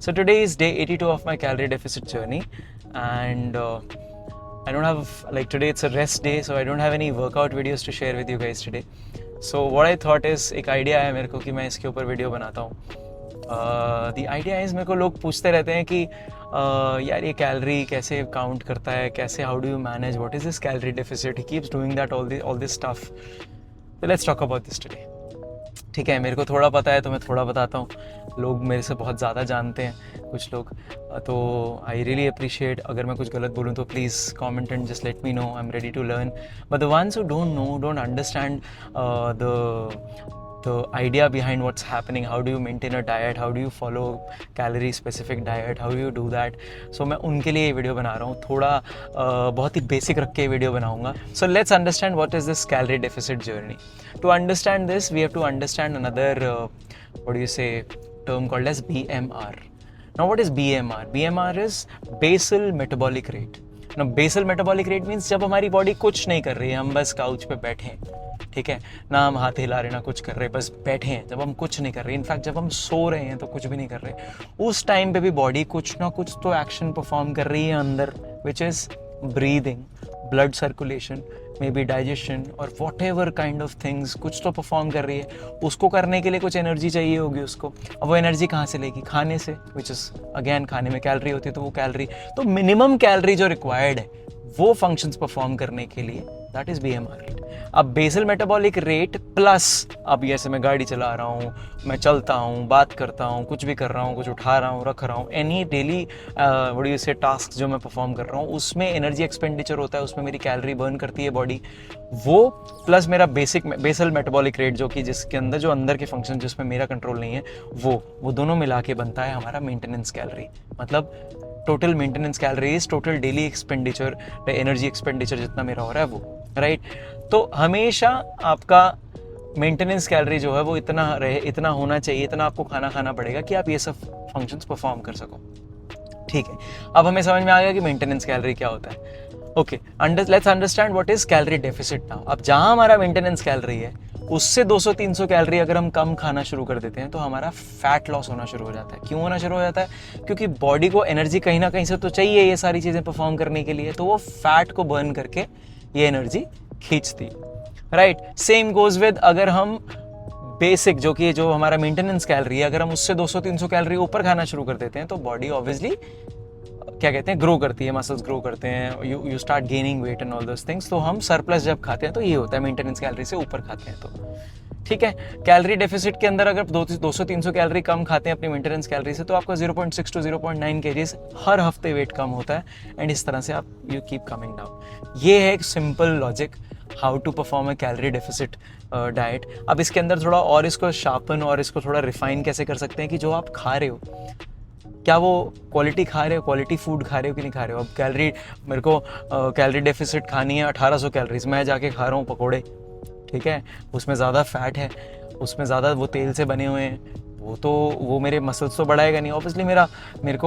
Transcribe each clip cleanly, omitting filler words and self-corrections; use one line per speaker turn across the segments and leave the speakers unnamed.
So today is day 82 of my calorie deficit journey, and I don't have, like, today it's a rest day, so I don't have any workout videos to share with you guys today. So what I thought is, एक idea है मेरे को कि मैं इसके ऊपर video बनाता हूँ. The idea is, मेरे को लोग पूछते रहते हैं कि यार ये कैलोरी कैसे काउंट करता है, कैसे, how do you manage, what is this calorie deficit, he keeps doing that all this stuff. So let's talk about this today. ठीक है, मेरे को थोड़ा पता है तो मैं थोड़ा बताता हूँ. लोग मेरे से बहुत ज़्यादा जानते हैं कुछ लोग, तो आई रियली अप्रिशिएट. अगर मैं कुछ गलत बोलूँ तो please comment and just let me know. I am ready to learn. But the ones who don't know, don't understand the idea behind what's happening, how do you maintain a diet, how do you follow calorie specific diet, how do you do that, so मैं उनके लिए ये video बना रहा हूँ. थोड़ा बहुत ही basic रख के वीडियो बनाऊँगा. So let's understand what is this calorie deficit journey. To understand this, we have to understand another what do you say, term called as BMR. Now what is BMR? BMR is basal metabolic rate. Now basal metabolic rate means जब हमारी body कुछ नहीं कर रही है, हम बस couch पे बैठे हैं, ठीक है ना, हम हाथ हिला रहे ना कुछ कर रहे, बस बैठे हैं. जब हम कुछ नहीं कर रहे, इनफैक्ट जब हम सो रहे हैं तो कुछ भी नहीं कर रहे, उस टाइम पे भी बॉडी कुछ ना कुछ तो एक्शन परफॉर्म कर रही है अंदर, which is breathing, blood circulation, may be digestion और whatever kind of things, कुछ तो परफॉर्म कर रही है. उसको करने के लिए कुछ एनर्जी चाहिए होगी उसको. अब वो एनर्जी कहाँ से लेगी? खाने से, विच इज़ अगेन खाने में कैलोरी होती है, तो वो कैलोरी, तो मिनिमम कैलोरी जो रिक्वायर्ड है वो फंक्शंस परफॉर्म करने के लिए, दैट इज BMR रेट. अब बेसल मेटाबॉलिक रेट प्लस, अब जैसे मैं गाड़ी चला रहा हूँ, मैं चलता हूँ, बात करता हूँ, कुछ भी कर रहा हूँ, कुछ उठा रहा हूँ, रख रहा हूँ, any daily what do you से टास्क जो मैं परफॉर्म कर रहा हूँ, उसमें एनर्जी एक्सपेंडिचर होता है, उसमें मेरी कैलोरी बर्न करती है बॉडी. वो प्लस मेरा बेसल मेटाबॉलिक रेट, जो कि जिसके अंदर जो अंदर के फंक्शन जिसमें मेरा कंट्रोल नहीं है, वो दोनों मिला के बनता है हमारा मेंटेनेंस कैलोरी. मतलब total maintenance calories, total daily expenditure, energy expenditure जितना मेरा हो रहा है वो, राइट. तो हमेशा आपका मेंटेनेंस कैलोरी जो है वो इतना रहे, इतना होना चाहिए, इतना आपको खाना पड़ेगा कि आप ये सब फंक्शंस परफॉर्म कर सको. ठीक है, अब हमें समझ में आ गया कि मेंटेनेंस कैलोरी क्या होता है. Okay, let's understand what is calorie deficit now. अब जहां हमारा मेंटेनेंस कैलोरी है, उससे 200-300 कैलोरी अगर हम कम खाना शुरू कर देते हैं तो हमारा फैट लॉस होना शुरू हो जाता है. क्यों होना शुरू हो जाता है? क्योंकि बॉडी को एनर्जी कहीं ना कहीं से तो चाहिए ये सारी चीज़ें परफॉर्म करने के लिए, तो वो फैट को बर्न करके ये एनर्जी खींचती, राइट. सेम गोज विद, अगर हम बेसिक जो हमारा मेंटेनेंस कैलोरी है, अगर हम उससे 200-300 कैलोरी ऊपर खाना शुरू कर देते हैं तो बॉडी ऑब्वियसली क्या कहते हैं, ग्रो करती है, मसल्स ग्रो करते हैं, you start gaining weight and all those things. तो हम सरप्लस जब खाते हैं तो ये होता है, मेंटेनेंस कैलोरी से ऊपर खाते हैं तो, ठीक है. कैलोरी डेफिसिट के अंदर अगर 200-300 कैलोरी कम खाते हैं अपनी मेंटेनेंस कैलोरी से, तो आपका 0.6 to 0.9 kgs हर हफ्ते वेट कम होता है. एंड इस तरह से आप यू कीप कमिंग डाउन. ये है एक simple logic how to perform a calorie deficit diet. अब इसके अंदर थोड़ा और इसको शार्पन और इसको थोड़ा रिफाइन कैसे कर सकते हैं कि जो आप खा रहे हो, क्या वो क्वालिटी खा रहे हो, क्वालिटी फूड खा रहे हो कि नहीं खा रहे हो. अब कैलोरी, मेरे को कैलोरी डेफिसिट खानी है 1800 कैलोरीज, मैं जाके खा रहा हूँ पकोड़े, ठीक है, उसमें ज़्यादा फैट है, उसमें ज़्यादा वो तेल से बने हुए हैं, वो मेरे मसल्स तो बढ़ाएगा नहीं. ऑब्वियसली मेरे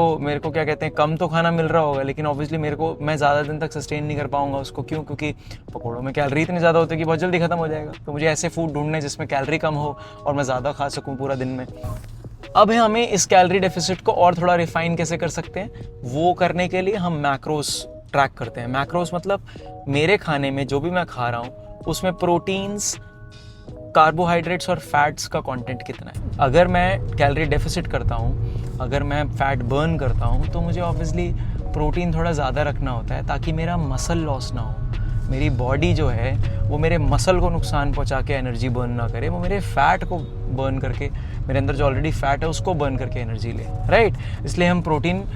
को क्या कहते हैं, कम तो खाना मिल रहा होगा, लेकिन ऑब्वियसली मैं ज़्यादा दिन तक सस्टेन नहीं कर पाऊंगा उसको. क्यों? क्योंकि पकौड़ों में कैलोरी इतनी ज़्यादा होती है कि बहुत जल्दी खत्म हो जाएगा. तो मुझे ऐसे फूड ढूंढने जिसमें कैलोरी कम हो और मैं ज़्यादा खा सकूँ पूरा दिन में. अब हमें इस कैलोरी डेफिसिट को और थोड़ा रिफाइन कैसे कर सकते हैं, वो करने के लिए हम मैक्रोस ट्रैक करते हैं. मैक्रोस मतलब मेरे खाने में जो भी मैं खा रहा हूँ उसमें प्रोटीन्स, कार्बोहाइड्रेट्स और फैट्स का कंटेंट कितना है. अगर मैं कैलोरी डेफिसिट करता हूँ, अगर मैं फैट बर्न करता हूँ, तो मुझे ऑब्वियसली प्रोटीन थोड़ा ज़्यादा रखना होता है ताकि मेरा मसल लॉस ना हो. मेरी बॉडी जो है वो मेरे मसल को नुकसान पहुंचा के एनर्जी बर्न ना करे, वो मेरे फैट को बर्न करके, मेरे अंदर जो ऑलरेडी फैट है उसको बर्न करके एनर्जी ले, राइट. इसलिए हम प्रोटीन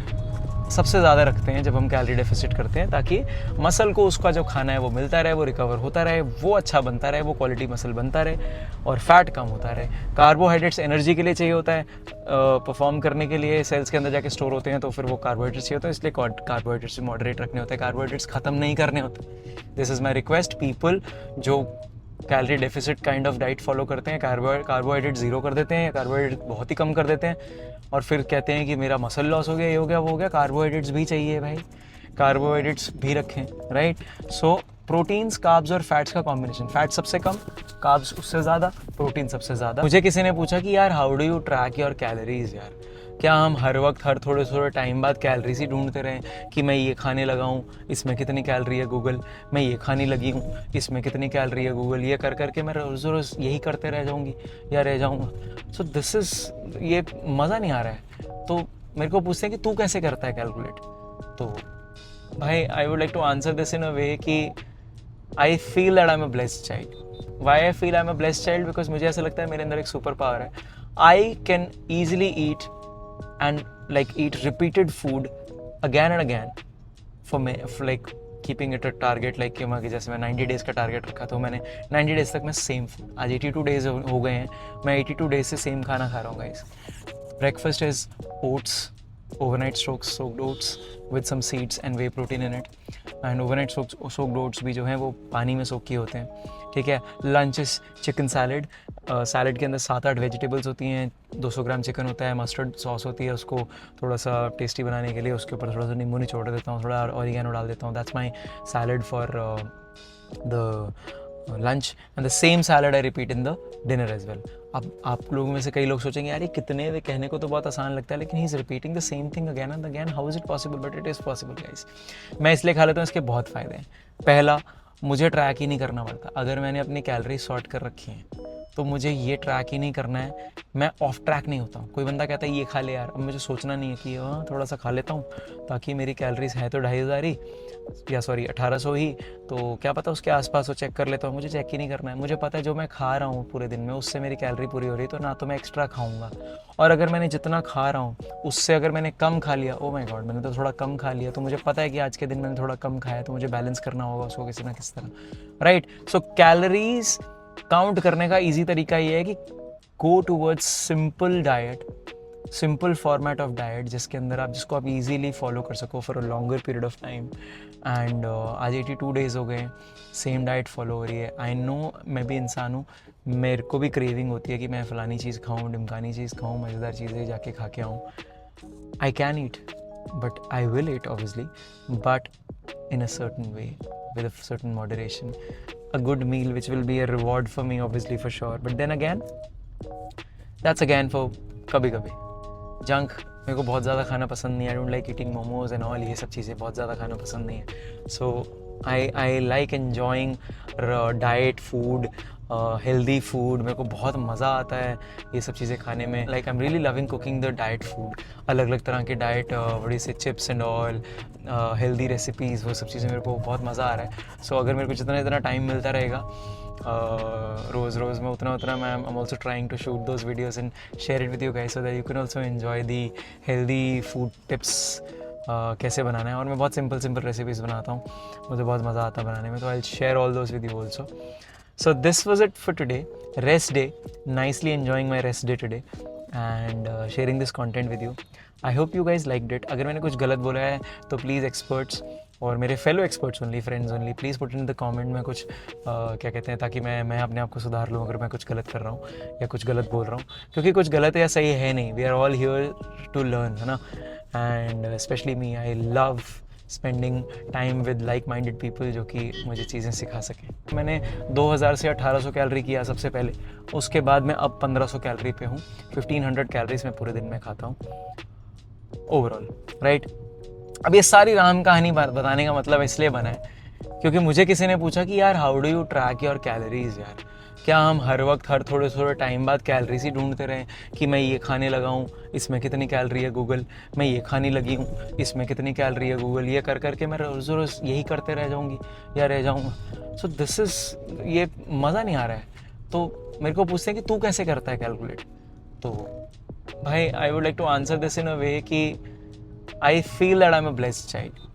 सबसे ज़्यादा रखते हैं जब हम कैलोरी डेफिसिट करते हैं, ताकि मसल को उसका जो खाना है वो मिलता रहे, वो रिकवर होता रहे, वो अच्छा बनता रहे, वो क्वालिटी मसल बनता रहे और फैट कम होता रहे. कार्बोहाइड्रेट्स एनर्जी के लिए चाहिए होता है, परफॉर्म करने के लिए सेल्स के अंदर जाके स्टोर होते हैं, तो फिर वो कार्बोहाइड्रेट्स चाहिए होता है, इसलिए कार्बोहाइड्रेट्स मॉडरेट रखने होते हैं, कार्बोहाइड्रेट्स खत्म नहीं करने होते. This is my request. People जो calorie deficit kind of diet follow करते हैं, कार्बोहाइड्रेट ज़ीरो कर देते हैं या कार्बोहाइड्रेट बहुत ही कम कर देते हैं और फिर कहते हैं कि मेरा मसल लॉस हो गया, ये हो गया, वो हो गया. कार्बोहाइड्रेट्स भी चाहिए भाई, कार्बोहाइड्रेट्स भी रखें, राइट. सो प्रोटीन्स, कार्ब्स और फैट्स का कॉम्बिनेशन, फैट सबसे कम, कार्ब्स उससे ज़्यादा, प्रोटीन सबसे ज़्यादा. मुझे किसी ने पूछा कि यार how do you track your calories यार. क्या हम हर वक्त हर थोड़े थोड़े टाइम बाद कैलोरीज ही ढूंढते रहें कि मैं ये खाने लगा हूँ, इसमें कितनी कैलोरी है गूगल, मैं ये खाने लगी हूँ, इसमें कितनी कैलोरी है गूगल, ये कर करके मैं रोज़ रोज़ यही करते रह जाऊँगी या रह जाऊँगा। सो दिस इज़, ये मज़ा नहीं आ रहा है। तो मेरे को पूछते हैं कि तू कैसे करता है कैलकुलेट। तो भाई I would like to answer this in a way कि I feel that I am a blessed child. Why I feel I am a blessed child, because मुझे ऐसा लगता है मेरे अंदर एक सुपर पावर है। I can easily eat and like eat repeated food again and again for me, for like keeping it a target, like कि जैसे मैं 90 डेज़ का टारगेट रखा तो मैंने 90 डेज़ तक मैं सेम फूड, आज 82 डेज़ हो गए हैं, मैं 82 डेज़ से सेम खाना खा रहा हूँ guys. Breakfast is oats, overnight soaked oats with some seeds and whey protein in it, and overnight soaked oats भी जो हैं वो पानी में सोक किए होते हैं, ठीक है। Lunch is chicken salad, salad के अंदर 7-8 वेजिटेबल्स होती हैं, 200 ग्राम चिकन होता है, मस्टर्ड सॉस होती है, उसको थोड़ा सा टेस्टी बनाने के लिए उसके ऊपर थोड़ा सा नींबू निचोड़ देता हूँ, थोड़ा ऑरिगेनो डाल देता हूँ। That's my salad for the lunch, and the same salad I repeat in the dinner as well. अब आप लोगों में से कई लोग सोचेंगे यार ये कितने, वे कहने को तो बहुत आसान लगता है, लेकिन he is repeating the same thing again and again, how is it possible, but it is possible guys. मैं इसलिए खा लेता हूँ, इसके बहुत फ़ायदे हैं। पहला, मुझे ट्रैक ही नहीं करना पड़ता। अगर मैंने अपनी कैलोरी सॉर्ट कर रखी है तो मुझे ये ट्रैक ही नहीं करना है, मैं ऑफ ट्रैक नहीं होता हूँ। कोई बंदा कहता है ये खा ले यार, अब मुझे सोचना नहीं है कि हाँ थोड़ा सा खा लेता हूँ ताकि मेरी कैलोरीज है तो 2500 ही, या सॉरी 1800 ही, तो क्या पता उसके आसपास हो, चेक कर लेता हूँ। मुझे चेक ही नहीं करना है, मुझे पता है जो मैं खा रहा हूँ पूरे दिन में उससे मेरी कैलोरी पूरी हो रही है, तो ना तो मैं एक्स्ट्रा खाऊंगा, और अगर मैंने जितना खा रहा हूँ उससे अगर मैंने कम खा लिया, ओ माय गॉड मैंने तो थोड़ा कम खा लिया, तो मुझे पता है कि आज के दिन मैंने थोड़ा कम खाया, तो मुझे बैलेंस करना होगा उसको किसी ना किसी तरह, राइट। सो कैलोरीज काउंट करने का इजी तरीका ये है कि go towards simple diet, simple format of diet जिसके अंदर आप, जिसको आप इजीली फॉलो कर सको for a longer period of time. And आज 82 डेज़ हो गए सेम डाइट फॉलो हो रही है। आई नो मैं भी इंसान हूँ, मेरे को भी क्रेविंग होती है कि मैं फ़लानी चीज़ खाऊँ, ढिमकानी चीज़ खाऊँ, मज़ेदार चीज़ें जाके खा के आऊँ। I can eat, but I will eat obviously, but in a certain way, with a certain moderation, a good meal which will be a reward for me obviously for sure, but then again that's again for कभी कभी। Junk मेरे को बहुत ज़्यादा खाना पसंद नहीं है, I don't like eating momos and all, ये सब चीज़ें बहुत ज़्यादा खाना पसंद नहीं है। So I like enjoying diet food, healthy food, मेरे को बहुत मज़ा आता है ये सब चीज़ें खाने में। Like I am really loving cooking the diet food, अलग अलग तरह के डाइट, बड़ी से chips and all, healthy recipes, वो सब चीज़ें मेरे को बहुत मज़ा आ रहा है। सो अगर मेरे को जितना जितना टाइम मिलता रहेगा रोज़ रोज़ में उतना मैं I am also trying to shoot those videos and share it with you guys so that you can also enjoy the healthy food tips, कैसे बनाना है। और मैं बहुत सिंपल रेसिपीज़ बनाता हूँ, मुझे बहुत मज़ा आता है बनाने में, तो I share all those with you also. So this was it for today, rest day, nicely enjoying my rest day today and sharing this content with you. I hope you guys liked it. अगर मैंने कुछ गलत बोला है तो please experts और मेरे fellow experts only, friends only, please put in the comment में कुछ क्या कहते हैं, ताकि मैं अपने आप को सुधार लूँ अगर मैं कुछ गलत कर रहा हूँ या कुछ गलत बोल रहा हूँ, क्योंकि कुछ गलत या सही है नहीं, we are all here to learn, है ना। And specially me, I love spending time with like minded people जो कि मुझे चीज़ें सिखा सकें। मैंने 2000 से 1800 कैलोरी किया सबसे पहले, उसके बाद मैं अब 1500 कैलोरी पे हूँ। 1500 कैलोरीज मैं पूरे दिन में खाता हूँ ओवरऑल, राइट। अब ये सारी राम कहानी बताने का मतलब इसलिए बना है क्योंकि मुझे किसी ने पूछा कि यार how do you track your calories यार, क्या हम हर वक्त हर थोड़े थोड़े टाइम बाद कैलोरीज ही ढूंढते रहें कि मैं ये खाने लगा हूँ, इसमें कितनी कैलोरी है गूगल, मैं ये खाने लगी हूँ, इसमें कितनी कैलोरी है गूगल, ये कर करके मैं रोज़ रोज़ यही करते रह जाऊँगी या रह जाऊँगा। सो दिस इज़, ये मज़ा नहीं आ रहा है। तो मेरे को पूछते हैं कि तू कैसे करता है कैलकुलेट। तो भाई I would like to answer this in a way कि I feel that I am a blessed child.